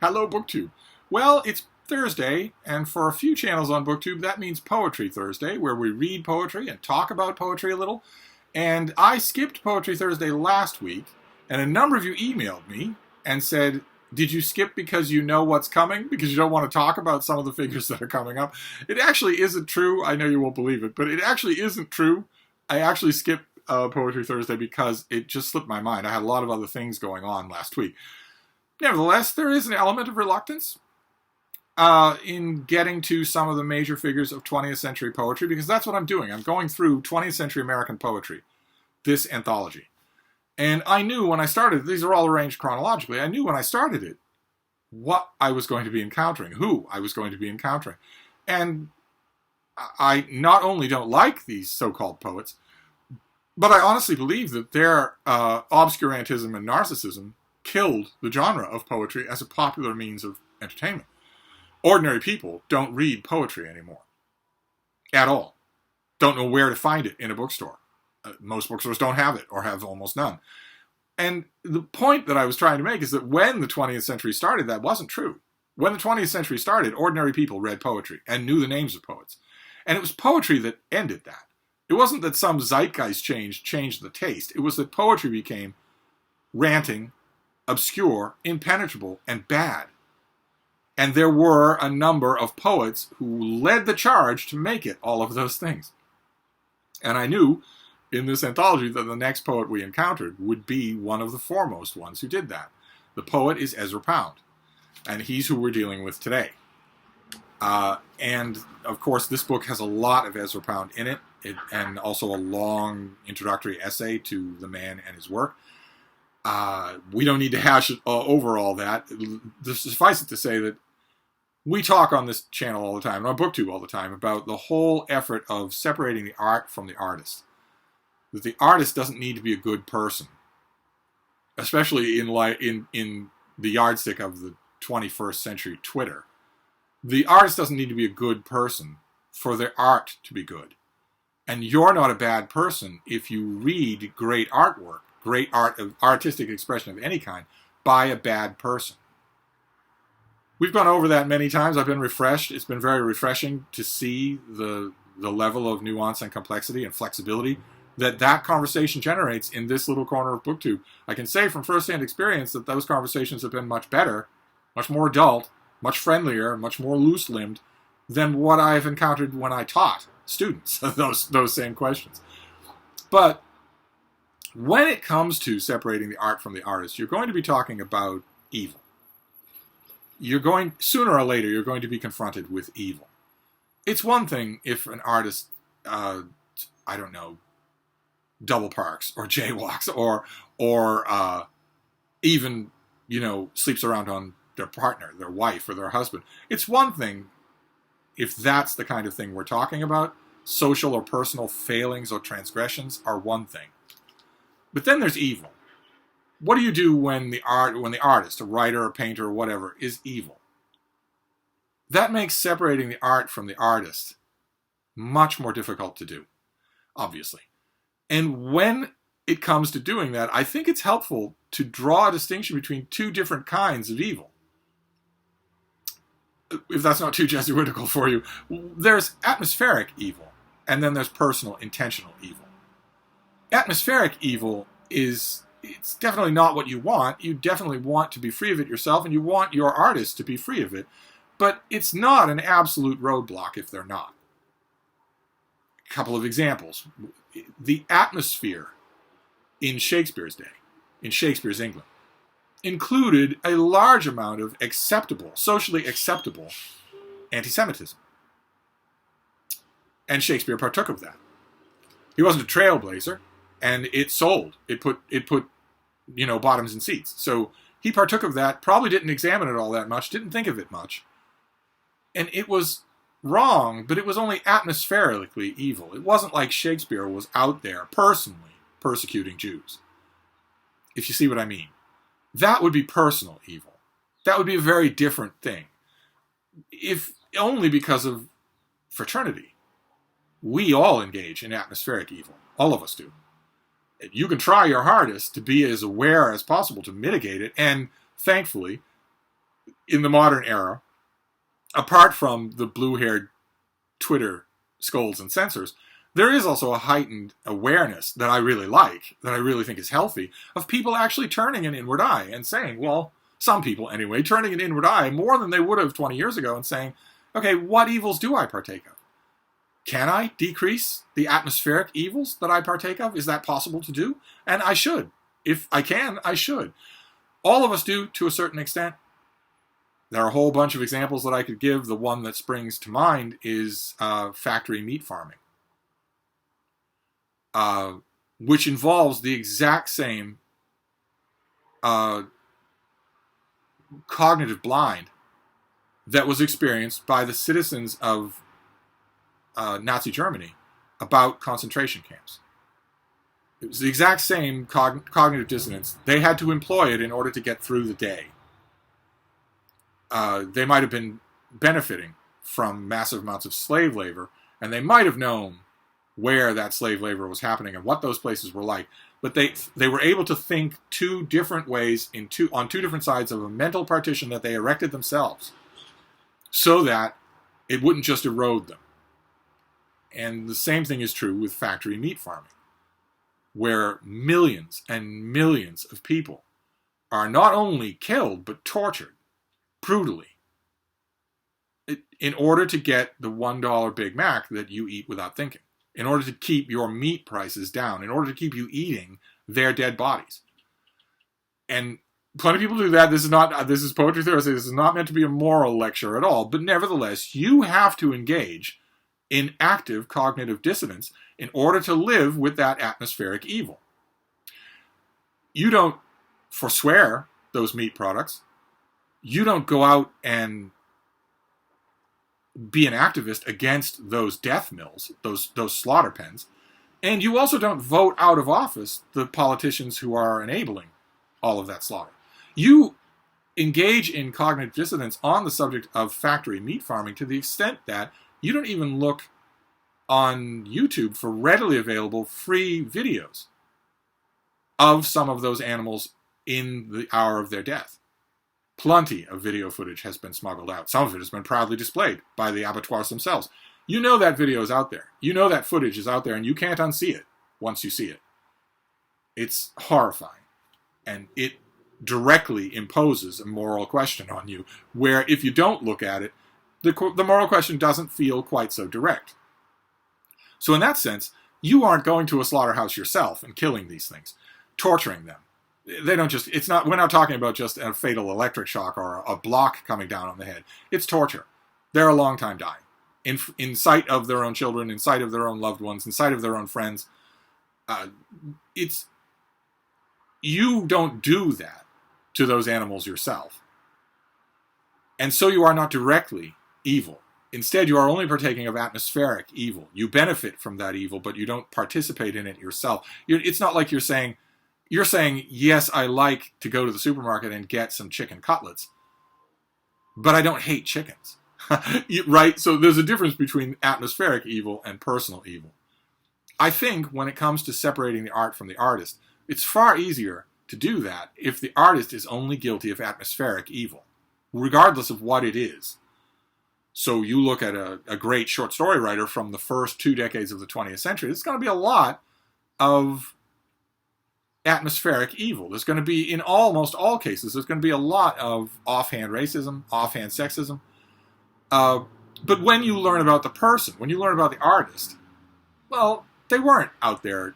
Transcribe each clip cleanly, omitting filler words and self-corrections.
Hello, BookTube. Well, it's Thursday, and for a few channels on BookTube, that means Poetry Thursday, where we read poetry and talk about poetry a little. And I skipped Poetry Thursday last week, and a number of you emailed me and said, did you skip because you know what's coming? Because you don't want to talk about some of the figures that are coming up? It actually isn't true. I know you won't believe it, but it actually isn't true. I actually skipped Poetry Thursday because it just slipped my mind. I had a lot of other things going on last week. Nevertheless, there is an element of reluctance in getting to some of the major figures of 20th century poetry, because that's what I'm doing. I'm going through 20th century American poetry, this anthology. And I knew when I started, these are all arranged chronologically, I knew when I started it what I was going to be encountering, who I was going to be encountering. And I not only don't like these so-called poets, but I honestly believe that their obscurantism and narcissism killed the genre of poetry as a popular means of entertainment. Ordinary people don't read poetry anymore. At all. Don't know where to find it in a bookstore. Most bookstores don't have it, or have almost none. And the point that I was trying to make is that when the 20th century started, that wasn't true. When the 20th century started, ordinary people read poetry and knew the names of poets. And it was poetry that ended that. It wasn't that some zeitgeist changed the taste. It was that poetry became ranting, obscure, impenetrable, and bad. And there were a number of poets who led the charge to make it all of those things. And I knew in this anthology that the next poet we encountered would be one of the foremost ones who did that. The poet is Ezra Pound, and he's who we're dealing with today. And, of course, this book has a lot of Ezra Pound in it, and also a long introductory essay to the man and his work. We don't need to hash over all that. Suffice it to say that we talk on this channel all the time, and on BookTube all the time, about the whole effort of separating the art from the artist. That the artist doesn't need to be a good person, especially in the yardstick of the 21st century Twitter. The artist doesn't need to be a good person for their art to be good. And you're not a bad person if you read great artwork, great artistic expression of any kind, by a bad person. We've gone over that many times. I've been refreshed. It's been very refreshing to see the level of nuance and complexity and flexibility that conversation generates in this little corner of BookTube. I can say from first-hand experience that those conversations have been much better, much more adult, much friendlier, much more loose-limbed than what I've encountered when I taught students those same questions. But when it comes to separating the art from the artist, you're going to be talking about evil. Sooner or later, you're going to be confronted with evil. It's one thing if an artist, double parks or jaywalks or even, sleeps around on their partner, their wife, or their husband. It's one thing if that's the kind of thing we're talking about. Social or personal failings or transgressions are one thing. But then there's evil. What do you do when the artist, a writer, a painter, or whatever, is evil? That makes separating the art from the artist much more difficult to do, obviously. And when it comes to doing that, I think it's helpful to draw a distinction between two different kinds of evil. If that's not too Jesuitical for you, there's atmospheric evil, and then there's personal, intentional evil. Atmospheric evil it's definitely not what you want. You definitely want to be free of it yourself, and you want your artist to be free of it. But it's not an absolute roadblock if they're not. A couple of examples. The atmosphere in Shakespeare's day, in Shakespeare's England, included a large amount of socially acceptable anti-Semitism. And Shakespeare partook of that. He wasn't a trailblazer, and it sold. It put bottoms in seats. So he partook of that, probably didn't examine it all that much, didn't think of it much. And it was wrong, but it was only atmospherically evil. It wasn't like Shakespeare was out there personally persecuting Jews. If you see what I mean. That would be personal evil. That would be a very different thing. If only because of fraternity. We all engage in atmospheric evil. All of us do. You can try your hardest to be as aware as possible to mitigate it, and thankfully, in the modern era, apart from the blue-haired Twitter scolds and censors, there is also a heightened awareness that I really like, that I really think is healthy, of people actually turning an inward eye and saying, well, some people anyway, turning an inward eye more than they would have 20 years ago and saying, okay, what evils do I partake of? Can I decrease the atmospheric evils that I partake of? Is that possible to do? And I should. If I can, I should. All of us do to a certain extent. There are a whole bunch of examples that I could give. The one that springs to mind is factory meat farming, which involves the exact same cognitive blind that was experienced by the citizens of Nazi Germany about concentration camps. It was the exact same cognitive dissonance. They had to employ it in order to get through the day. They might have been benefiting from massive amounts of slave labor, and they might have known where that slave labor was happening and what those places were like. But they were able to think two different ways on two different sides of a mental partition that they erected themselves, so that it wouldn't just erode them. And the same thing is true with factory meat farming, where millions and millions of people are not only killed, but tortured brutally in order to get the $1 Big Mac that you eat without thinking, in order to keep your meat prices down, in order to keep you eating their dead bodies. And plenty of people do that. This is Poetry Thursday. This is not meant to be a moral lecture at all, but nevertheless, you have to engage in active cognitive dissonance in order to live with that atmospheric evil. You don't forswear those meat products. You don't go out and be an activist against those death mills, those slaughter pens. And you also don't vote out of office the politicians who are enabling all of that slaughter. You engage in cognitive dissonance on the subject of factory meat farming to the extent that you don't even look on YouTube for readily available free videos of some of those animals in the hour of their death. Plenty of video footage has been smuggled out. Some of it has been proudly displayed by the abattoirs themselves. You know that video is out there. You know that footage is out there, and you can't unsee it once you see it. It's horrifying. And it directly imposes a moral question on you, where if you don't look at it, the moral question doesn't feel quite so direct. So in that sense, you aren't going to a slaughterhouse yourself and killing these things, torturing them. They don't just, we're not talking about just a fatal electric shock or a block coming down on the head. It's torture. They're a long time dying. In sight of their own children, in sight of their own loved ones, in sight of their own friends. You don't do that to those animals yourself. And so you are not directly evil. Instead, you are only partaking of atmospheric evil. You benefit from that evil, but you don't participate in it yourself. It's not like you're saying, yes, I like to go to the supermarket and get some chicken cutlets, but I don't hate chickens. Right? So there's a difference between atmospheric evil and personal evil. I think when it comes to separating the art from the artist, it's far easier to do that if the artist is only guilty of atmospheric evil, regardless of what it is. So you look at a great short story writer from the first 2 decades of the 20th century, it's going to be a lot of atmospheric evil. There's going to be, in almost all cases, there's going to be a lot of offhand racism, offhand sexism. But when you learn about the person, when you learn about the artist, well, they weren't out there.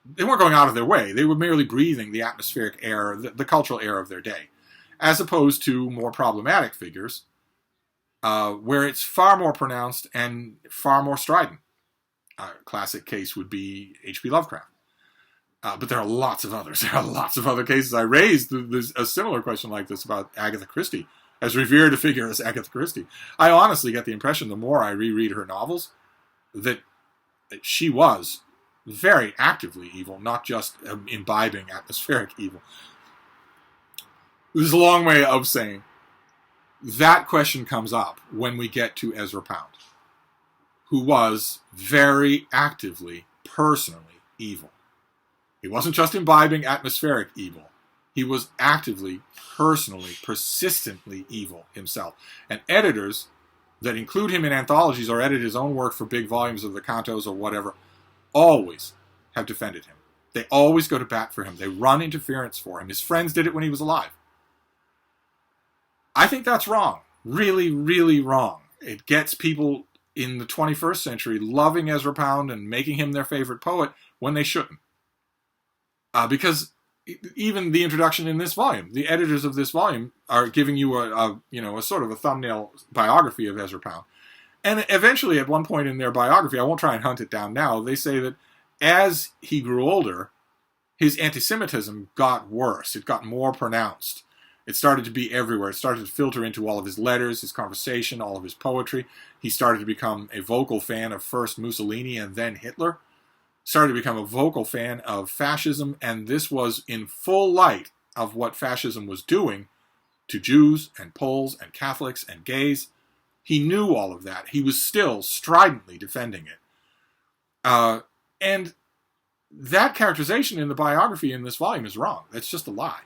They weren't going out of their way. They were merely breathing the atmospheric air, the cultural air of their day, as opposed to more problematic figures, where it's far more pronounced and far more strident. A classic case would be H.P. Lovecraft. But there are lots of others. There are lots of other cases. I raised a similar question like this about Agatha Christie, as revered a figure as Agatha Christie. I honestly get the impression, the more I reread her novels, that she was very actively evil, not just imbibing atmospheric evil. This is a long way of saying that question comes up when we get to Ezra Pound, who was very actively, personally evil. He wasn't just imbibing atmospheric evil. He was actively, personally, persistently evil himself. And editors that include him in anthologies or edit his own work for big volumes of the cantos or whatever always have defended him. They always go to bat for him. They run interference for him. His friends did it when he was alive. I think that's wrong. Really, really wrong. It gets people in the 21st century loving Ezra Pound and making him their favorite poet when they shouldn't. Because even the introduction in this volume, the editors of this volume are giving you a sort of a thumbnail biography of Ezra Pound. And eventually, at one point in their biography, I won't try and hunt it down now, they say that as he grew older, his anti-Semitism got worse. It got more pronounced. It started to be everywhere. It started to filter into all of his letters, his conversation, all of his poetry. He started to become a vocal fan of first Mussolini and then Hitler. Started to become a vocal fan of fascism, and this was in full light of what fascism was doing to Jews and Poles and Catholics and gays. He knew all of that. He was still stridently defending it. And that characterization in the biography in this volume is wrong. That's just a lie.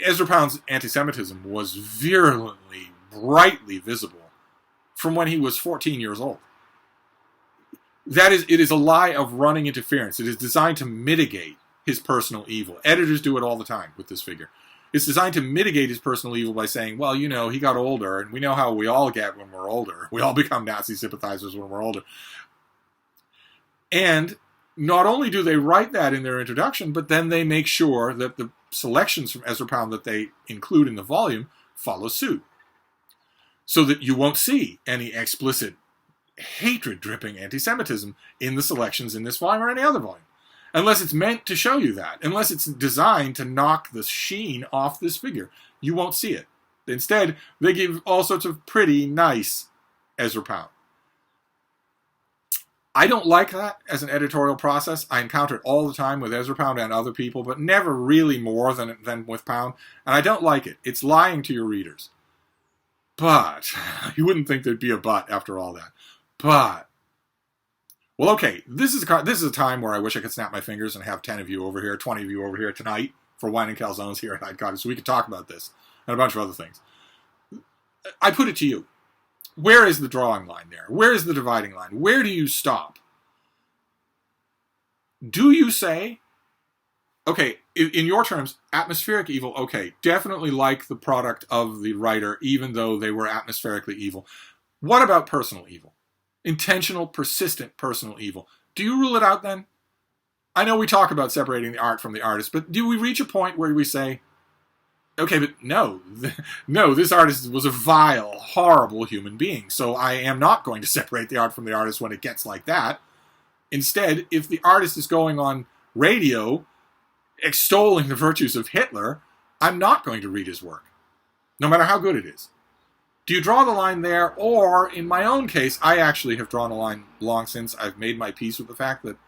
Ezra Pound's anti-Semitism was virulently, brightly visible from when he was 14 years old. It is a lie of running interference. It is designed to mitigate his personal evil. Editors do it all the time with this figure. It's designed to mitigate his personal evil by saying, well, he got older, and we know how we all get when we're older. We all become Nazi sympathizers when we're older. And not only do they write that in their introduction, but then they make sure that the selections from Ezra Pound that they include in the volume follow suit. So that you won't see any explicit hatred-dripping anti-Semitism in the selections in this volume or any other volume. Unless it's meant to show you that. Unless it's designed to knock the sheen off this figure. You won't see it. Instead, they give all sorts of pretty nice Ezra Pound. I don't like that as an editorial process. I encounter it all the time with Ezra Pound and other people, but never really more than with Pound. And I don't like it. It's lying to your readers. But, you wouldn't think there'd be a but after all that. But, well, okay, this is a time where I wish I could snap my fingers and have 10 of you over here, 20 of you over here tonight for Wine and Calzones here at I'd Got It, so we could talk about this and a bunch of other things. I put it to you. Where is the drawing line there? Where is the dividing line? Where do you stop? Do you say, okay, in your terms, atmospheric evil, okay, definitely like the product of the writer, even though they were atmospherically evil. What about personal evil? Intentional, persistent personal evil. Do you rule it out then? I know we talk about separating the art from the artist, but do we reach a point where we say, okay, but no, this artist was a vile, horrible human being, so I am not going to separate the art from the artist when it gets like that. Instead, if the artist is going on radio extolling the virtues of Hitler, I'm not going to read his work, no matter how good it is. Do you draw the line there? Or, in my own case, I actually have drawn a line long since. I've made my peace with the fact that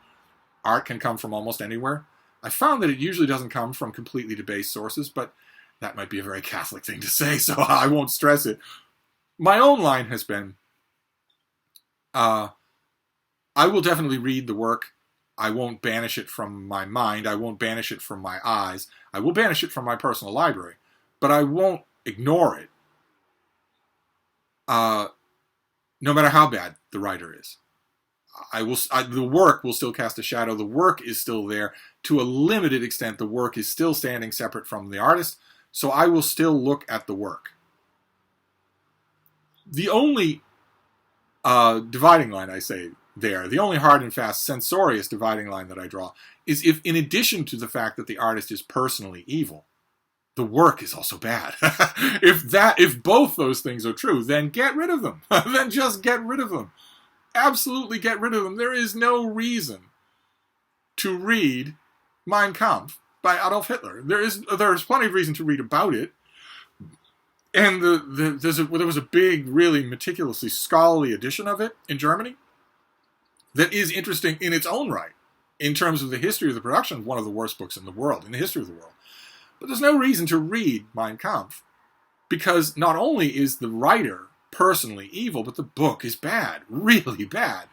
art can come from almost anywhere. I found that it usually doesn't come from completely debased sources, but that might be a very Catholic thing to say, so I won't stress it. My own line has been, I will definitely read the work. I won't banish it from my mind. I won't banish it from my eyes. I will banish it from my personal library, but I won't ignore it. No matter how bad the writer is. The work will still cast a shadow. The work is still there. To a limited extent, the work is still standing separate from the artist, so I will still look at the work. The only dividing line I say there, the only hard and fast censorious dividing line that I draw, is if in addition to the fact that the artist is personally evil, the work is also bad. If both those things are true, then get rid of them. Then just get rid of them. Absolutely get rid of them. There is no reason to read Mein Kampf by Adolf Hitler. There is plenty of reason to read about it. And there was a big, really meticulously scholarly edition of it in Germany that is interesting in its own right, in terms of the history of the production of one of the worst books in the world, in the history of the world. But there's no reason to read Mein Kampf, because not only is the writer personally evil, but the book is bad, really bad.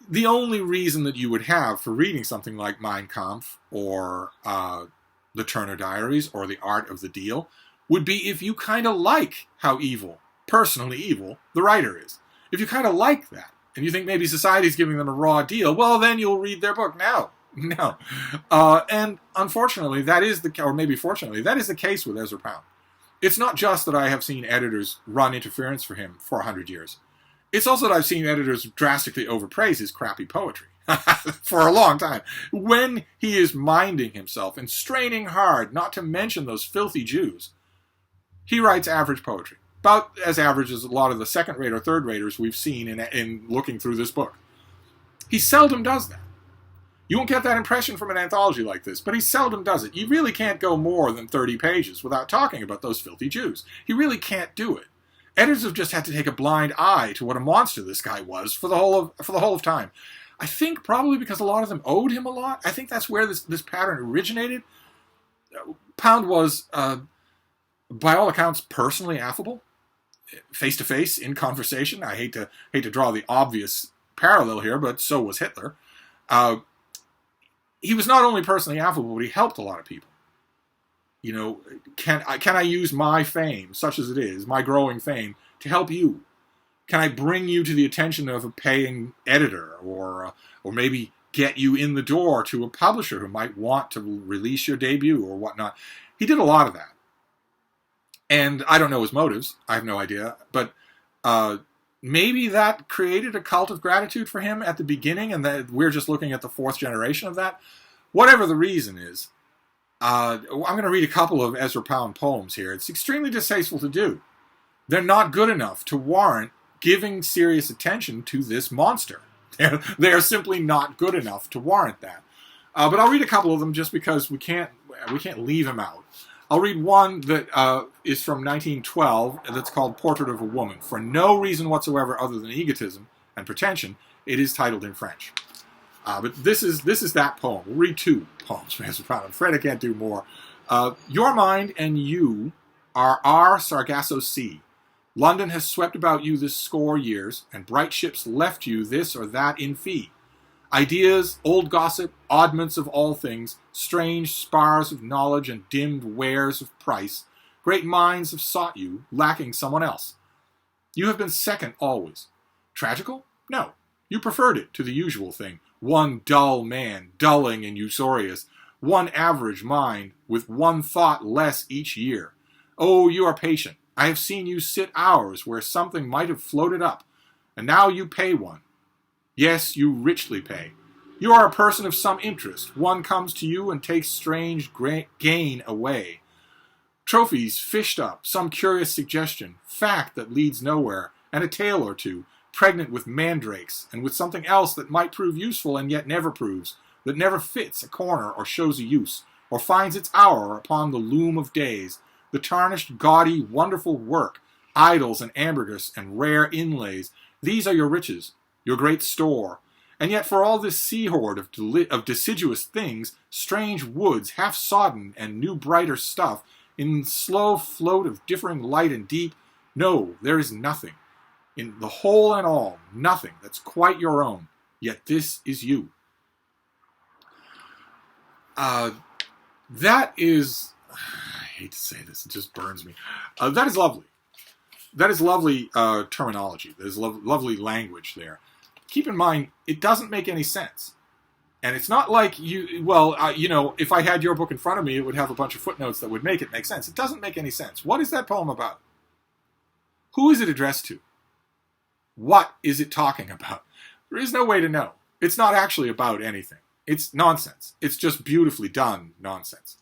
the only reason that you would have for reading something like Mein Kampf or The Turner Diaries or The Art of the Deal would be if you kind of like how evil, personally evil, the writer is. If you kind of like that, and you think maybe society's giving them a raw deal, well, then you'll read their book. No. And unfortunately, that is or maybe fortunately, that is the case with Ezra Pound. It's not just that I have seen editors run interference for him for 100 years. It's also that I've seen editors drastically overpraise his crappy poetry for a long time. When he is minding himself and straining hard not to mention those filthy Jews, he writes average poetry. About as average as a lot of the second-rate or third-raters we've seen in looking through this book. He seldom does that. You won't get that impression from an anthology like this, but he seldom does it. You really can't go more than 30 pages without talking about those filthy Jews. He really can't do it. Editors have just had to take a blind eye to what a monster this guy was for the whole of time. I think probably because a lot of them owed him a lot. I think that's where this pattern originated. Pound was, by all accounts, personally affable, face-to-face, in conversation. I hate to draw the obvious parallel here, but so was Hitler. He was not only personally affable, but he helped a lot of people. You know, can I use my fame, such as it is, my growing fame, to help you? Can I bring you to the attention of a paying editor, or maybe get you in the door to a publisher who might want to release your debut or whatnot? He did a lot of that. And I don't know his motives. I have no idea. But maybe that created a cult of gratitude for him at the beginning, and that we're just looking at the fourth generation of that. Whatever the reason is, I'm going to read a couple of Ezra Pound poems here. It's extremely distasteful to do. They're not good enough to warrant giving serious attention to this monster. They are simply not good enough to warrant that. But I'll read a couple of them just because we can't leave him out. I'll read one that is from 1912 that's called Portrait of a Woman. For no reason whatsoever other than egotism and pretension, it is titled in French. But this is that poem. We'll read two poems from Ezra Pound. I'm afraid I can't do more. Your mind and you are our Sargasso Sea. London has swept about you this score years, and bright ships left you this or that in fee. Ideas, old gossip, oddments of all things, strange spars of knowledge and dimmed wares of price, great minds have sought you, lacking someone else. You have been second always. Tragical? No. You preferred it to the usual thing. One dull man, dulling and usurious. One average mind, with one thought less each year. Oh, you are patient. I have seen you sit hours where something might have floated up, and now you pay one. Yes, you richly pay. You are a person of some interest. One comes to you and takes strange gain away. Trophies fished up, some curious suggestion, fact that leads nowhere, and a tale or two, pregnant with mandrakes, and with something else that might prove useful and yet never proves, that never fits a corner or shows a use, or finds its hour upon the loom of days, the tarnished, gaudy, wonderful work, idols and ambergris and rare inlays. These are your riches, your great store. And yet for all this sea hoard of deciduous things, strange woods, half sodden and new brighter stuff, in slow float of differing light and deep, no, there is nothing. In the whole and all, nothing that's quite your own. Yet this is you. That is... I hate to say this, it just burns me. That is lovely. That is lovely terminology. There's lovely language there. Keep in mind, it doesn't make any sense. And it's not like if I had your book in front of me, it would have a bunch of footnotes that would make it make sense. It doesn't make any sense. What is that poem about? Who is it addressed to? What is it talking about? There is no way to know. It's not actually about anything. It's nonsense. It's just beautifully done nonsense.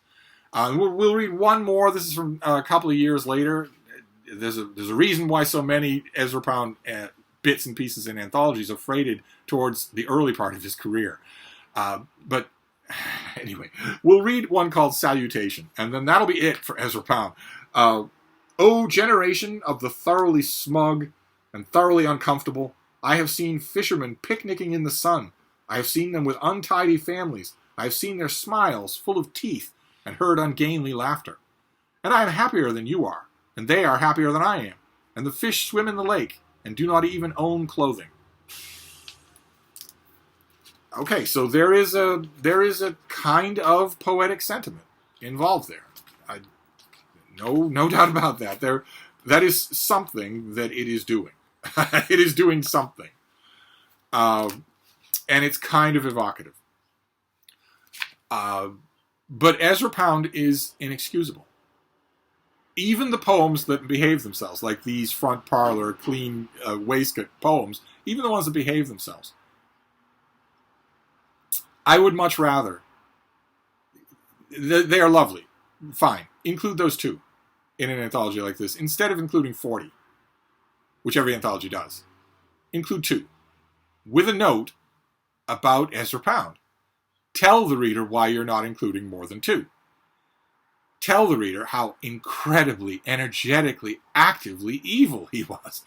We'll read one more. This is from a couple of years later. There's a reason why so many Ezra Pound bits and pieces in anthologies are freighted towards the early part of his career. But anyway, we'll read one called Salutation, and then that'll be it for Ezra Pound. O generation of the thoroughly smug and thoroughly uncomfortable, I have seen fishermen picnicking in the sun. I have seen them with untidy families. I have seen their smiles full of teeth and heard ungainly laughter. And I am happier than you are, and they are happier than I am. And the fish swim in the lake and do not even own clothing. Okay, so there is a kind of poetic sentiment involved there. No doubt about that. That is something that it is doing. It is doing something, and it's kind of evocative. But Ezra Pound is inexcusable. Even the poems that behave themselves, like these front parlor, clean waistcoat poems, even the ones that behave themselves, I would much rather. They are lovely. Fine. Include those two in an anthology like this. Instead of including 40, which every anthology does. Include 2. With a note about Ezra Pound. Tell the reader why you're not including more than 2. Tell the reader how incredibly, energetically, actively evil he was.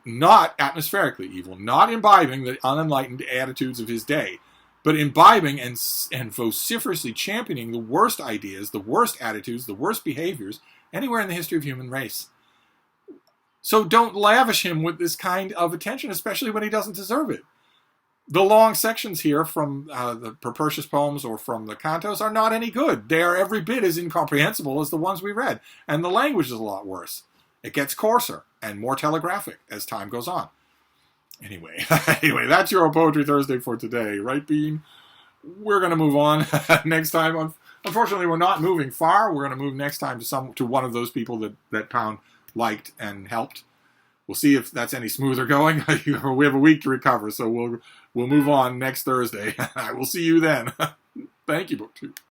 Not atmospherically evil. Not imbibing the unenlightened attitudes of his day. But imbibing and vociferously championing the worst ideas, the worst attitudes, the worst behaviors anywhere in the history of human race. So don't lavish him with this kind of attention, especially when he doesn't deserve it. The long sections here from the Propertius poems or from the cantos are not any good. They are every bit as incomprehensible as the ones we read. And the language is a lot worse. It gets coarser and more telegraphic as time goes on. Anyway, that's your Poetry Thursday for today, right, Bean? We're going to move on next time. Unfortunately, we're not moving far. We're going to move next time to one of those people that Pound liked and helped. We'll see if that's any smoother going. We have a week to recover, so we'll move on next Thursday. I will see you then. Thank you, BookTube.